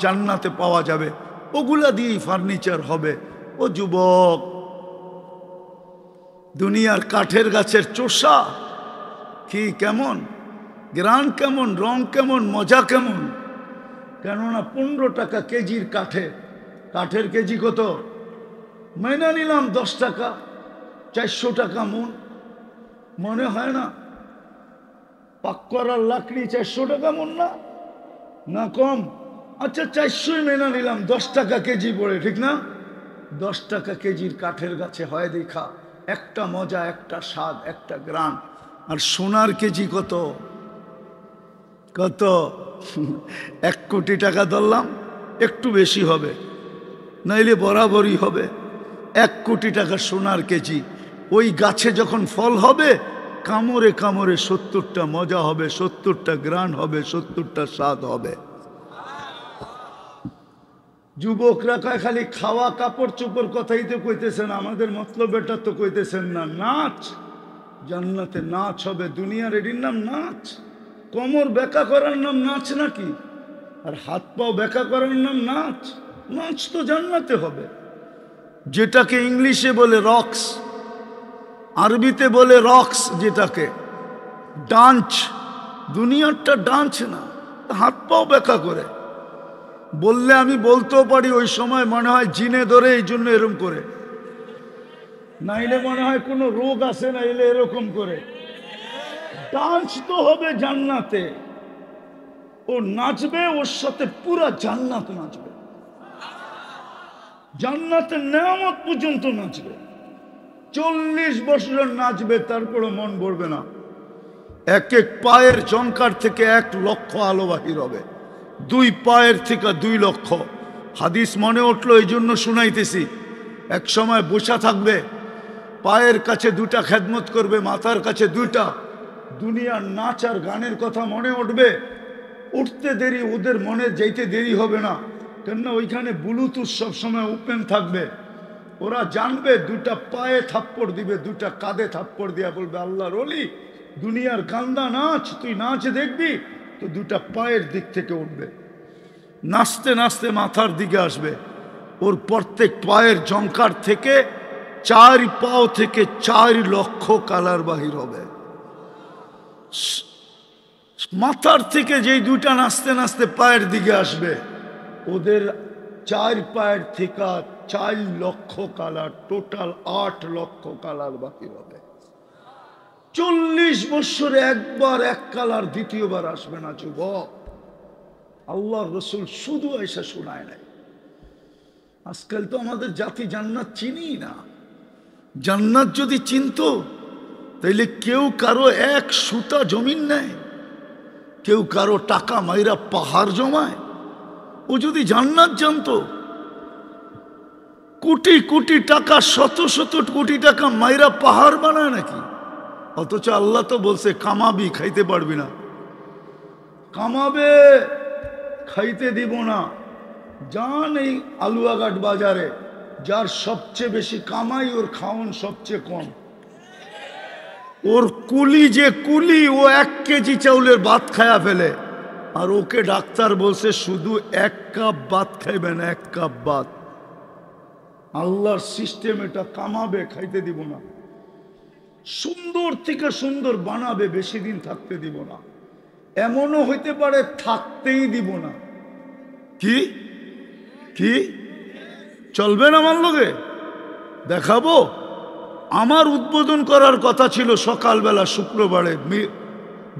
জান্নাতে পাওয়া যাবে, ওগুলা দিয়েই ফার্নিচার হবে। ও যুবক, দুনিয়ার কাঠের গাছের চোষা কি, কেমন গ্রান, কেমন রং, কেমন মজা, কেমন। কেননা 15 টাকা কেজির কাঠের কেজি কত? মাইনা নিলাম 10 টাকা, 400 টাকা মন। মনে হয় না পাক করার লাকড়ি 400 টাকা মন? না না কম? আচ্ছা 400 মেনা নিলাম, 10 টাকা কেজি পড়ে, ঠিক না? 10 টাকা কেজির কাঠের গাছে হয় দেখা একটা মজা, একটা স্বাদ, একটা গ্রান। আর সোনার কেজি কত? কত? 1 কোটি টাকা ধরলাম, একটু বেশি হবে, নাইলে বরাবরই হবে। 1 কোটি টাকা সোনার কেজি, ওই গাছে যখন ফল হবে কামড়ে কামড়ে 70টা মজা হবে, 70টা গ্রান হবে, 70টা স্বাদ হবে। যুবকরা কয় খালি খাওয়া কাপড় চোপড় কথাই তো কইতেছেন, আমাদের মতলব এটা তো কইতেছেন না। নাচ, জান্নাতে নাচ হবে। দুনিয়ার এটির নাম নাচ? কোমর বেঁকা করার নাম নাচ নাকি? আর হাত পাও বেঁকা করার নাম নাচ? নাচ তো জান্নাতে হবে। যেটাকে ইংলিশে বলে রক্স, আরবিতে বলে রক্স, যেটাকে ডান্স, দুনিয়ারটা ডান্স না। হাত পাও বেঁকা করে বললে আমি বলতেও পারি, ওই সময় মনে হয় জিনে ধরে এই জন্য এরকম করে, নাইলে মনে হয় কোনো রোগ আছে, নাইলে এরকম করে। ডান্স তো হবে জান্নাতে, ও নাচবে, ওর সাথে পুরা জান্নাত নাচবে, জান্নাতের নেয়ামত পর্যন্ত নাচবে। 40 বছর নাচবে, তারপরও মন ভরবে না। এক এক পায়ের জঙ্কার থেকে 1 লক্ষ আলো বাহির হবে, 2 পায়ের থেকে 2 লক্ষ। হাদিস মনে উঠলো এই জন্য শুনাইতেছি। এক সময় বসা থাকবে, পায়ের কাছে 2টা খেদমত করবে, মাথার কাছে 2টা। দুনিয়ার নাচ আর গানের কথা মনে উঠবে, উঠতে দেরি, ওদের মনে যাইতে দেরি হবে না, কেননা ওইখানে ব্লুটুথ সবসময় ওপেন থাকবে। ওরা জানবে, 2টা পায়ে থাপ্পড় দিবে, 2টা কাঁধে থাপ্পড় দিয়া বলবে, আল্লাহর ওলি, দুনিয়ার কান্দা নাচ, তুই নাচ দেখবি তো 2টা পায়ের দিক থেকে উঠবে, নাচতে নাচতে মাথার দিকে আসবে। ওর প্রত্যেক পায়ের জঙ্কার থেকে 4 পাও থেকে 4 লক্ষ কালার বাহির হবে। মাথার থেকে যেই 2টা নাচতে নাচতে পায়ের দিকে আসবে, ওদের 4 পায়ের থেকে 4 লক্ষ কালার, টোটাল 8 লক্ষ কালার বাহির হবে। 40 বছরে একবার 1 কালার, দ্বিতীয়বার আসবে না যুবক। আল্লাহর রসুল শুধু এসে শোনায় নাই। আজকাল তো আমাদের জাতি জান্নাত চিনি না। জান্নাত যদি চিনতো তাইলে কেউ কারো 1 সুতা জমিন নেয়, কেউ কারো টাকা মাইরা পাহাড় জমায়। ও যদি জান্নাত জানতো, কোটি কোটি টাকা, শত শত কোটি টাকা মাইরা পাহাড় বানায় নাকি? অথচ আল্লাহ তো বলছে কামাবি, খাইতে পারবি না। কামাবে, খাইতে দিব না। যান এই আলুয়াঘাট বাজারে, যার সবচেয়ে বেশি কামাই, ওর খাওন সবচেয়ে কম। ওর কুলি যে কুলি, ও 1 কেজি চাউলের ভাত খায়া ফেলে, আর ওকে ডাক্তার বলছে শুধু 1 কাপ ভাত খাইবেন, 1 কাপ ভাত। আল্লাহর সিস্টেম এটা, কামাবে, খাইতে দিব না। সুন্দর থেকে সুন্দর বানাবে, বেশি দিন থাকতে দিব না। এমনও হইতে পারে থাকতেই দিব না। কি কি চলবেন আমার লগে? দেখাবো। আমার উদ্বোধন করার কথা ছিল সকালবেলা শুক্রবারে,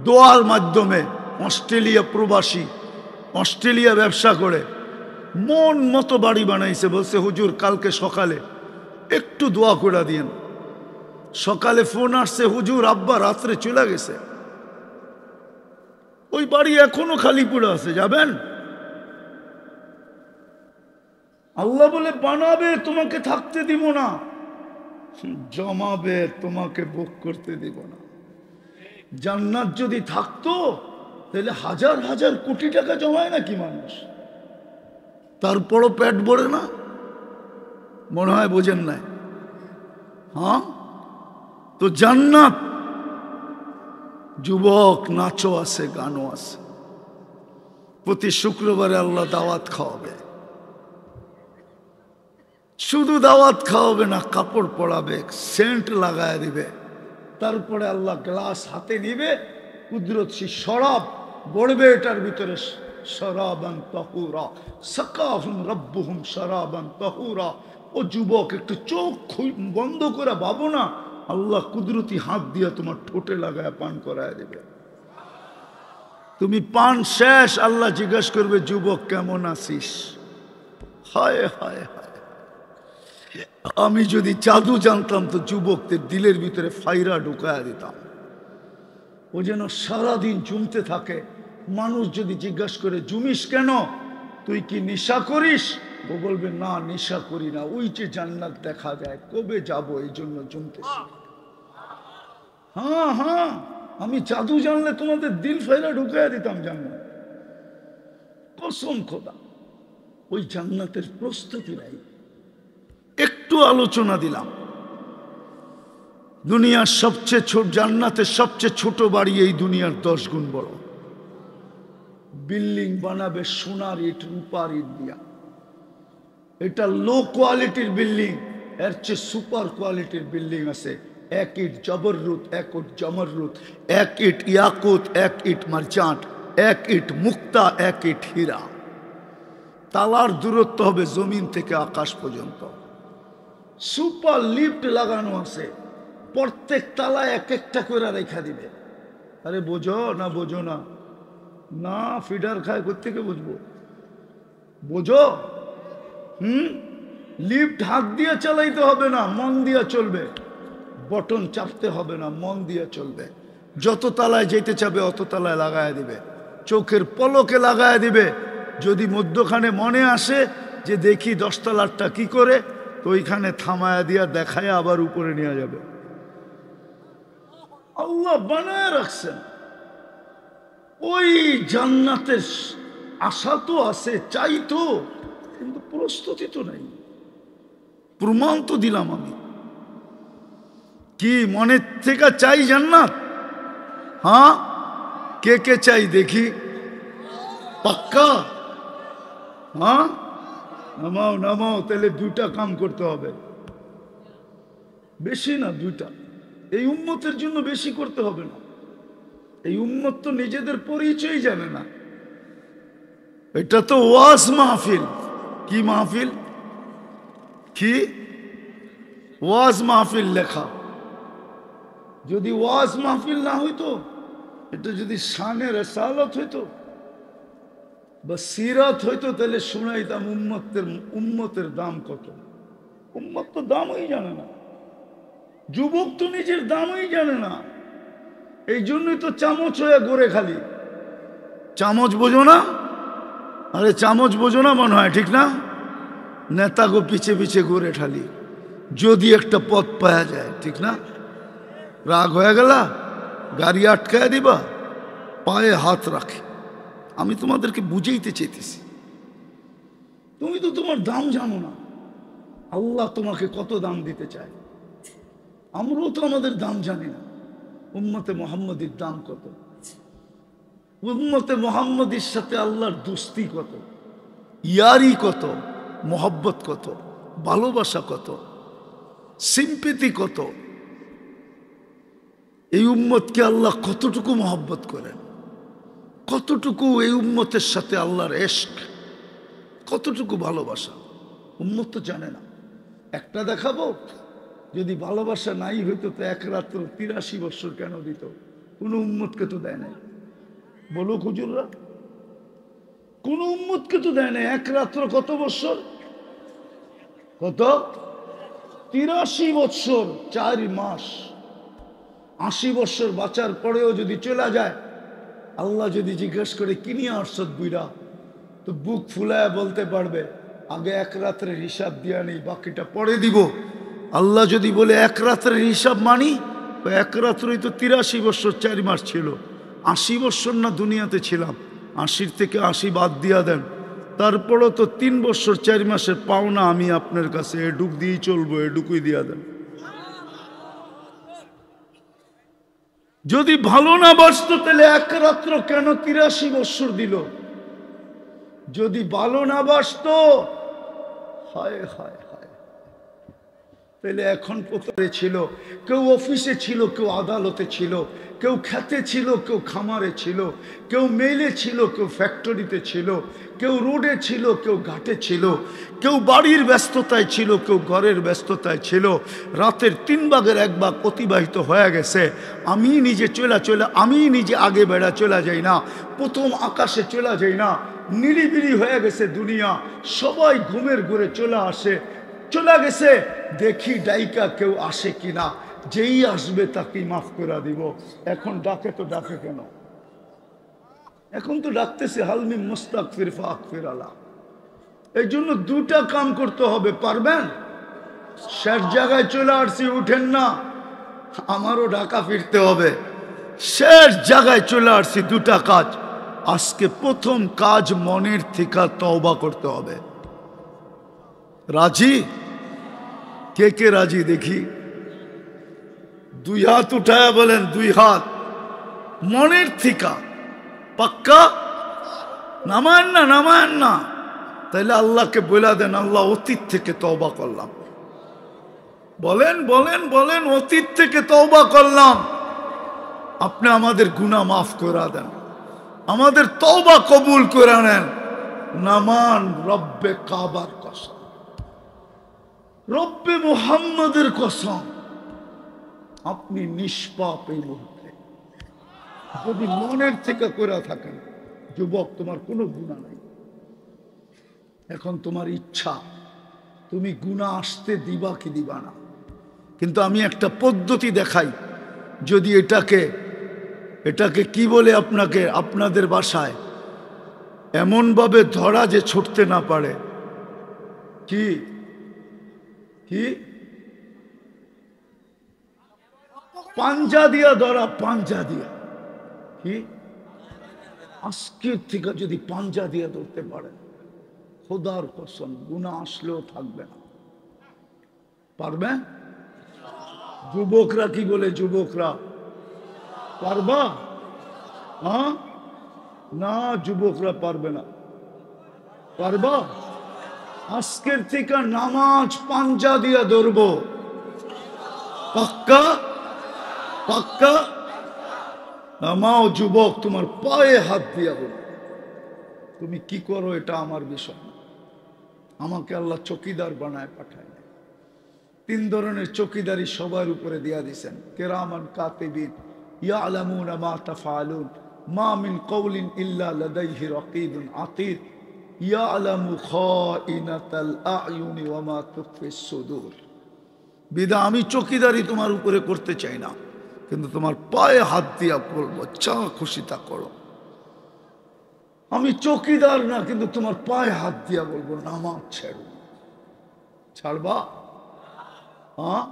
দোয়ার মাধ্যমে। অস্ট্রেলিয়া প্রবাসী, অস্ট্রেলিয়া ব্যবসা করে, মন মতো বাড়ি বানাইছে। বলছে হুজুর কালকে সকালে একটু দোয়া করে দিয়েন। সকালে ফোন আসছে, হুজুর আব্বা রাত্রে চলে গেছে, ওই বাড়ি এখনো খালি পড়ে আছে, যাবেন? আল্লাহ বলে বানাবে, তোমাকে থাকতে দিব না, জমাবে, তোমাকে ভোগ করতে দিব না। জান্নাত যদি থাকতো তাহলে হাজার হাজার কোটি টাকা জমায় নাকি মানুষ? তারপরও পেট ভরে না? মনে হয় বোঝেন নাই। হ্যাঁ, তো জান্নাত, যুবক, নাচও আছে, গানও আছে। প্রতি শুক্রবারে আল্লাহ দাওয়াত খাওয়াবে। শুধু দাওয়াত খাওয়াবে না, কাপড় পরাবে, সেন্ট লাগায় দিবে। তারপরে আল্লাহ গ্লাস হাতে নিবে, কুদরতি শরাব বড়বে এটার ভিতরে, শরাবান তাহুরা সাকাহুম রাব্বুহুম শরাবান তাহুরা। ও যুবক, একটু চোখ বন্ধ করে ভাবো না, আল্লাহ কুদরতি হাত দিয়ে তোমার ঠোঁটে লাগায় পান করায় দেবে। তুমি পান শেষ, আল্লাহ জিজ্ঞাসা করবে যুবক কেমন আছিস? হায় হায় হায়, আমি যদি জাদু জানতাম তো যুবকদের দিলের ভিতরে ফাইরা ঢুকায়া দিতাম। ও যেন সারাদিন জমতে থাকে। মানুষ যদি জিজ্ঞাসা করে জুমিস কেন, তুই কি নেশা করিস? ও বলবে না নেশা করি না, ওই যে জান্নাত দেখা যায়, কবে যাব এই জন্য জমতেছি। হ্যাঁ হ্যাঁ, আমি জাদু জানলে তোমাদের দিল ফেরা ঢুকাইয়া দিতাম জান্নাত, কসম খোদা। ওই জান্নাতের প্রস্তুতি নাই। একটু আলোচনা দিলাম। দুনিয়ার সবচেয়ে ছোট জান্নাতের সবচেয়ে ছোট বাড়ি এই দুনিয়ার 10 গুণ বড়। বিল্ডিং বানাবে সোনার ইট রূপার ইট দিয়া। এটা লো কোয়ালিটির বিল্ডিং, এর চেয়ে সুপার কোয়ালিটির বিল্ডিং আছে। 1 ইট জবররুত, 1 ইট জমররুত, 1 ইট ইয়াকুত, 1 ইট মারজান্ট, 1 ইট মুক্তা, 1 ইট হীরা। তালার দূরত্ব হবে জমিন থেকে আকাশ পর্যন্ত। সুপার লিফট লাগানো আছে, প্রত্যেক তালায় এক একটা করে রেখা দিবে। আরে বোঝো না, বোঝো না, না ফিডার খায় কোত্থেকে বুঝবো, বোঝো? লিফট হাত দিয়ে চালাইতে হবে না, মন দিয়ে চলবে। বটন চাপতে হবে না, মন দিয়ে চলবে। যত তালায় যেতে চাবে অত তালায় লাগায় দিবে, চোখের পলকে লাগায় দিবে। যদি মধ্যখানে মনে আসে যে দেখি 10 তলারটা কি করে, তো ওইখানে থামায়া দিয়া দেখায় আবার উপরে নিয়ে যাবে। আল্লাহ বানায় রাখছেন। ওই জান্নাতের আশা তো আছে, চাই তো, কিন্তু প্রস্তুতি তো নাই। প্রমাণ তো দিলাম আমি। কি মনের থেকে চাই জান্নাত? হ্যাঁ, কে কে চাই দেখি, পাক্কা? হ্যাঁ, নামাও নামাও। তাহলে 2টা কাম করতে হবে, বেশি না, 2টা। এই উম্মতের জন্য বেশি করতে হবে না। এই উম্মত তো নিজেদের পরিচয় জানে না। এটা তো ওয়াজ মাহফিল। কি মাহফিল? কি ওয়াজ মাহফিল লেখা। যদি ওয়াজ মাহফিল না হইতো, এটা যদি শানে রিসালাত হইতো বা সিরাত হইতো, তাহলে শুনাইতাম উম্মতের দাম কত। উম্মত তো দামই জানে না, যুবক তো নিজের দামই জানে না। এই জন্যই তো চামচ হয়ে ঘুরে খালি। চামচ বোঝো না? আরে চামচ বোঝো না মনে হয়, ঠিক না? নেতাগো পিছে পিছে ঘুরে ঠালি, যদি একটা পথ পাওয়া যায়, ঠিক না? রাগ হয়ে গেলা, গাড়ি আটকায় দিবা, পায়ে হাত রাখে। আমি তোমাদেরকে বুঝাইতে চাইতেছি, তুমি তো তোমার দাম জানো না। আল্লাহ তোমাকে কত দাম দিতে চায়, আমরাও তো আমাদের দাম জানি না। উম্মতে মুহাম্মদীর দাম কত, উম্মতে মুহাম্মদীর সাথে আল্লাহর দোস্তি কত, ইয়ারি কত, মোহব্বত কত, ভালোবাসা কত, সিম্পেথি কত। এই উম্মতকে আল্লাহ কতটুকু মোহব্বত করেন, কতটুকু এই উম্মতের সাথে আল্লাহর ইশক, কতটুকু ভালোবাসা উম্মত তো জানে না। একটা দেখাবো, যদি ভালোবাসা নাই হইতো তো 1 রাত্র 83 বছর কেন দিত? কোনো উম্মতকে তো দেয় নাই। বলো হুজুররা, কোন উম্মতকে তো দেয় নাই। 1 রাত্র কত বছর? কত? 83 বছর 4 মাস। 80 বছর বাঁচার পরেও যদি চলে যায়, আল্লাহ যদি জিজ্ঞেস করে কি নিয়ে আসছত বুইরা, তো বুক ফুলায় বলতে পারবে আগে 1 রাত্রের হিসাব দিয়া নেই, বাকিটা পরে দিব। আল্লাহ যদি বলে 1 রাত্রের হিসাব মানি, তো 1 রাত্রই তো 83 বছর 4 মাস ছিল। 80 বছর না দুনিয়াতে ছিলাম, 80 থেকে 80 বাদ দিয়া দেন, তারপরও তো 3 বছর 4 মাসের পাওনা আমি আপনার কাছে, এডুক দিয়েই চলবো, এডুকুই দিয়া দেন। যদি ভালো না বাসতো তাহলে 1 রাত্র কেন 83 বছর দিল? যদি ভালো না বাসতো, হায় হায় হায়, তাহলে এখন কোথায় ছিল? কেউ অফিসে ছিল, কেউ আদালতে ছিল, কেউ খেতে ছিল, কেউ খামারে ছিল, কেউ মেলে ছিল, কেউ ফ্যাক্টরিতে ছিল, কেউ রোডে ছিল, কেউ ঘাটে ছিল, কেউ বাড়ির ব্যস্ততায় ছিল, কেউ ঘরের ব্যস্ততায় ছিল। রাতের 3 ভাগের 1 ভাগ অতিবাহিত হয়ে গেছে। আমি নিজে আগে বেড়া চলে যাই না, প্রথম আকাশে চলে যাই না, নিরিবিলি হয়ে গেছে দুনিয়া, সবাই ঘুমের ঘুরে চলে গেছে। দেখি ডাইকা কেউ আসে কিনা, যেই আসবে তাকে মাফ করে দিব। এখন ডাকে তো ডাকে কেন? এখন তো ডাকতেছে হালমি মুস্তাগফির ফাগফির আলা। এই জন্য দুটা কাম করতে হবে, পারবেন? শেষ জায়গায় চলে আসছি, উঠেন না, আমারও ঢাকা ফিরতে হবে। শেষ জায়গায় চলে আসছি, দুটা কাজ। আজকে প্রথম কাজ, মনের থেকে তওবা করতে হবে। রাজি? কে কে রাজি দেখি? দুই হাত উঠায়া বলেন, দুই হাত। মনের থেকে পাক্কা? নামায়েন না, নামায়েন না। তাইলে আল্লাহকে বলে দেন, আল্লাহ অতীত থেকে তওবা করলাম। বলেন বলেন বলেন, অতীত থেকে তওবা করলাম। আপনি আমাদের গুনাহ মাফ করে দেন, আমাদের তওবা কবুল করে নেন। নামান রব্বে কাবার কসম, রব্বে মুহাম্মদের কসম, আপনি নিষ্পাপ। এই মুহূর্তে যদি মনের থেকে করে থাকেন, যুবক, তোমার কোনো গুনাহ নাই। এখন তোমার ইচ্ছা, তুমি গুনাহ আসতে দিবা কি দিবা না। কিন্তু আমি একটা পদ্ধতি দেখাই, যদি এটাকে কি বলে আপনাকে, আপনাদের বাসায় এমনভাবে ধরা যে ছুটতে না পারে। কি কি? পাঞ্জা দিয়া ধরা, পাঞ্জা দিয়া। কি? আজকের থেকে যদি পাঞ্জা দিয়া ধরতে পারেন, খোদার কসম গুনাহ আসলেও থাকবে না। পারবে? যুবকরা কি বলে? যুবকরা পারবা? হ্যাঁ না, যুবকরা পারবে না। পারবা? আজকের থেকে নামাজ পাঞ্জা দিয়া ধরবো, পাক্কা? পাক্কা? নামাও যুবক, তোমার পায়ে হাত দিয়া বলো, তুমি কি করো এটা আমার বিষয় না। আমাকে আল্লাহ চকিদার বানায় পাঠায়। তিন ধরনের চকিদারি সবার উপরে দিয়া দিছেন, কিরামান কাতিবিন ইয়ালামুনা মা তাফআলুন মা মিন কওলিন ইল্লা লাদাইহি রাকীবুন আতীদ ইয়ালামু খাইনাতাল আ'য়ুনি ওয়া মা তুখফিস সুদূর। বিদা আমি চকিদারি তোমার উপরে করতে চাই না, কিন্তু তোমার পায়ে হাত দিয়া বলবো, যা খুশি তা করো। আমি চকিদার না, কিন্তু তোমার পায়ে হাত দিয়া বলবো, নামাজ ছেড়ো। ছাড়বা? হ্যাঁ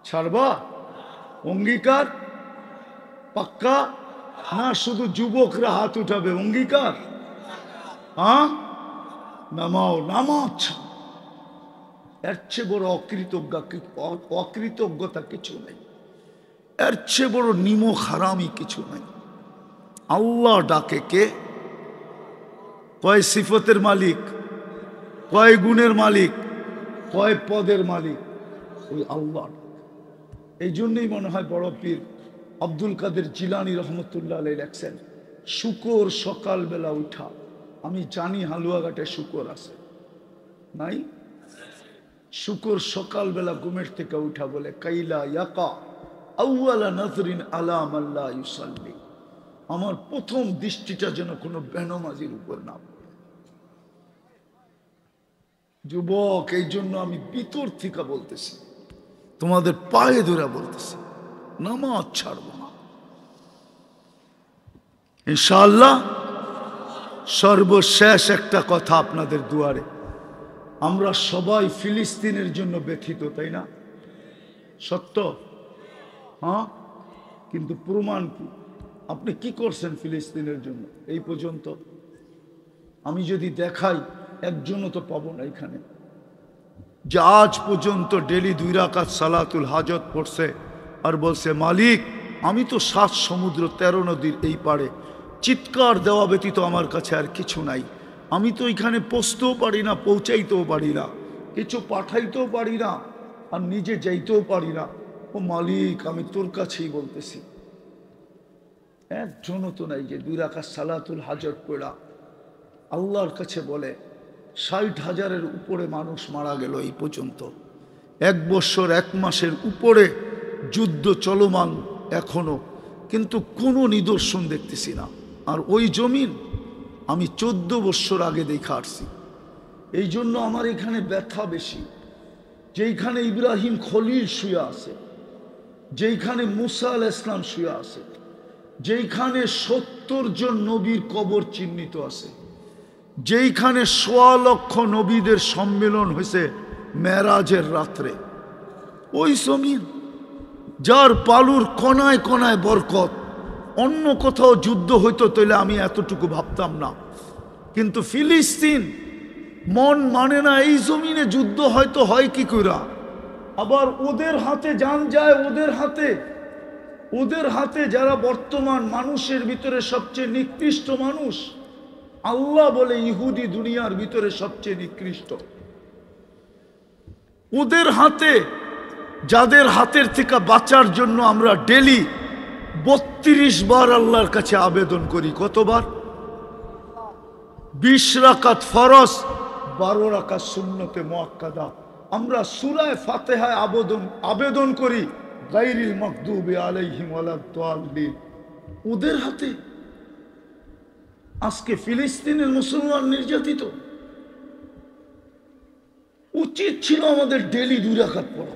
ছাড়বা? অঙ্গীকার? পাক্কা? না শুধু যুবকরা হাত উঠাবে? অঙ্গীকার? হ্যাঁ নামাও, নামাজ। এর চেয়ে বড় অকৃতজ্ঞতা কিছু নেই, এর চেয়ে বড় নিমক হারামি কিছু নেই। আল্লাহ ডাকে কে? কয় সিফতের মালিক, কয় গুণের মালিক, কয় পদের মালিক? ওই আল্লাহ। এই জন্যই মনে হয় বড় পীর আব্দুল কাদের জিলানী রহমতুল্লাহ আলাইহি লেখছেন, শুকর সকালবেলা উঠা, আমি জানি হালুয়াঘাটে শুকর আছে, নাই? শুকর সকালবেলা ঘুমের থেকে উঠা বলে, কাইলা ইয়াকা আউয়ালা নজরিন আলা মাল্লা ইউসাল্লি, আমার প্রথম দৃষ্টিটা যেন কোনো বেনমাজির উপর না পড়ে। যুবক, এই জন্য আমি ভিতর থেকে বলতেছি, তোমাদের পায়ে ধরে বলতেছি, নামাজ ছাড়বো না ইনশাআল্লাহ। সর্বশেষ একটা কথা আপনাদের দুয়ারে, আমরা সবাই ফিলিস্তিনের জন্য ব্যথিত, তাই না? সত্য? হ্যাঁ, কিন্তু প্রমাণ কি? আপনি কি করছেন ফিলিস্তিনের জন্য এই পর্যন্ত? আমি যদি দেখাই, একজনও তো পাবো না এখানে যে আজ পর্যন্ত ডেলি 2 রাকাত সালাতুল হাজত পড়ছে আর বলছে, মালিক আমি তো 7 সমুদ্র 13 নদীর এই পারে, চিৎকার দেওয়া ব্যতীত আমার কাছে আর কিছু নাই। আমি তো এখানে পৌঁছতেও পারি না, পৌঁছাইতেও পারি না, কিছু পাঠাইতেও পারি না, আর নিজে যাইতেও পারি না। ও মালিক, আমি তোর কাছেই বলতেছি। একজনও তো নাই যে 2 রাকাত সালাতুল হাজত পড়া আল্লাহর কাছে বলে। 60,000-এর উপরে মানুষ মারা গেল এই পর্যন্ত। 1 বছর 1 মাসের উপরে যুদ্ধ চলমান এখনো, কিন্তু কোনো নিদর্শন দেখতেছি না। আর ওই জমিন আমি 14 বছর আগে দেখে আসছি। এই জন্য আমার এখানে ব্যথা বেশি। যেইখানে ইব্রাহিম খলিল শুয়ে আছে, যেইখানে মুসা আলাইহিস সালাম শুয়ে আছে, যেইখানে 70 জন নবীর কবর চিহ্নিত আছে, যেইখানে ১.৫ লক্ষ নবীদের সম্মেলন হয়েছে মেরাজের রাত্রে, ওই জমিন যার বালুর কণায় কণায় বরকত। অন্য কোথাও যুদ্ধ হইতো তাহলে আমি এতটুকু ভাবতাম না, কিন্তু ফিলিস্তিন মন মানে না। এই জমিনে যুদ্ধ হয়তো হয় কি কইরা, আবার ওদের হাতে জান যায়, ওদের হাতে যারা বর্তমান মানুষের ভিতরে সবচেয়ে নিকৃষ্ট মানুষ, আল্লাহ বলে ইহুদি দুনিয়ার ভিতরে সবচেয়ে নিকৃষ্ট। ওদের হাতে, যাদের হাতের থেকে বাঁচার জন্য আমরা ডেলি ৩২ বার আল্লাহর কাছে আবেদন করি। কতবার? ২০ রাকাত ফরজ, ১২ রাকাত সুন্নতে মুআক্কাদা। আমরা সূরা ফাতিহায় আবেদন করি, গায়রিল মাগদুবি আলাইহিম ওয়ালাদ-দাল্লিন। ওদের হাতে আজকে ফিলিস্তিনের মুসলমান নির্যাতিত। উচিত ছিল আমাদের ডেলি ২ রাকাত পড়া,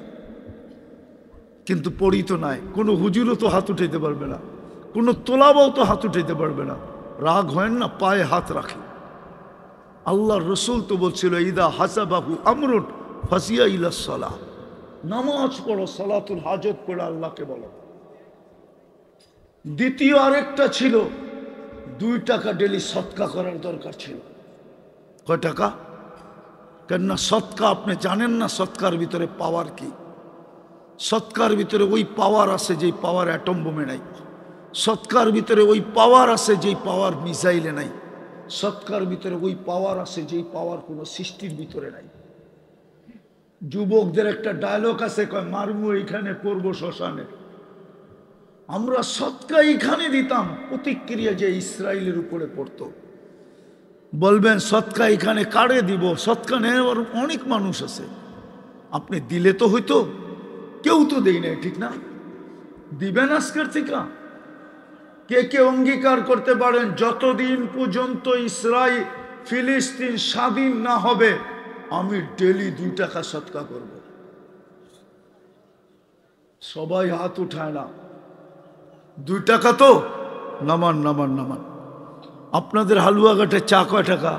কিন্তু পড়ি তো নাই। কোনো হুজুরও তো হাত উঠাইতে পারবে না, কোনো তোলাবাও তো হাত উঠাইতে পারবে না। রাগ হয় না, পায়ে হাত রাখে। আল্লাহর রসুল তো বলছিল, ইদা হাসাবাহু আমরুন ফাসিয়া ইলা সালাহ, নামাজ পড়ো, সালাতুল হাজত পড়ো, আল্লাহকে বলো। দ্বিতীয় আরেকটা ছিল, 2 টাকা ডেলি সৎকা করার দরকার ছিল। কয় টাকা? কেননা সৎকা আপনি জানেন না সৎকার ভিতরে পাওয়ার কি। সৎকার ভিতরে ওই পাওয়ার আছে যেই পাওয়ার অ্যাটম বোমে নাই। সৎকার ভিতরে ওই পাওয়ার আছে যেই পাওয়ার মিসাইলে নাই। সৎকার ভিতরে ওই পাওয়ার আছে যেই পাওয়ার কোনো সৃষ্টির ভিতরে নাই। যুবকদের একটা ডায়লগ আছে, কয় মারমু এইখানে পড়বো শ্মশানে। আমরা সৎকা এইখানে দিতাম, প্রতিক্রিয়া যে ইসরায়েলের উপরে পড়তো। বলবেন সৎকা এখানে কারে দিব? সৎকা নেওয়ার অনেক মানুষ আছে, আপনি দিলে তো হইতো। কেউ তো দেই নাই, ঠিক না? দিবেন আজকের থেকে? কে কে অঙ্গীকার করতে পারেন যতদিন পর্যন্ত ইসরায়েল ফিলিস্তিন স্বাধীন না হবে আমি ডেলি 2 টাকা সৎকা করব? সবাই হাত উঠায় না। 2 টাকা তো নামান নামান নামান। আপনাদের হালুয়াঘাটে চা কয় টাকা?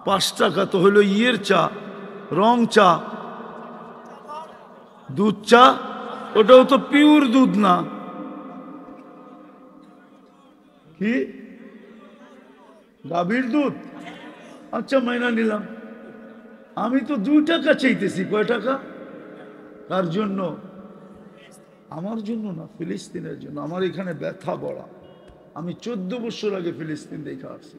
5 টাকা তো হলো ইয়ের চা, রং চা, দুধ চা। ওটাও তো পিওর দুধ না, কি গাভীর দুধ? আচ্ছা মাইনা নিলাম। আমি তো 2 টাকা চাইতেছি। কয় টাকা? কার জন্য? আমার জন্য না, ফিলিস্তিনের জন্য। আমার এখানে ব্যথা বড়া। আমি 14 বছর আগে ফিলিস্তিন দেখে আসছি।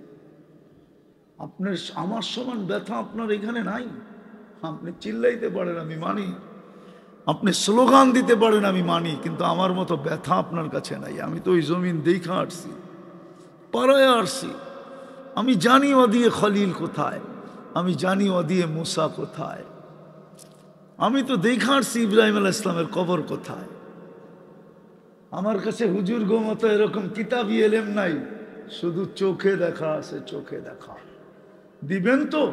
আপনার আমার সমান ব্যথা আপনার এখানে নাই। আপনি চিল্লাইতে পারেন, আমি মানি। আপনি স্লোগান দিতে পারেন, আমি মানি, কিন্তু আমার মতো ব্যথা আপনার কাছে নাই। আমি তো ওই জমিন দেখে আসছি, পাড়ায় আসছি। আমি জানি ওদিয়ে খলিল কোথায়, আমি জানি ওদিয়ে মুসা কোথায়। আমি তো দেখে আসছি ইব্রাহিম আলাইহিস সালামের কবর কোথায়। আমার কাছে হুজুর গো মতো এরকম কিতাবি এলেম নাই, শুধু চোখে দেখা আছে, চোখে দেখা। দিবেন তো?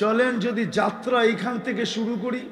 চলেন যদি যাত্রা এখান থেকে শুরু করি।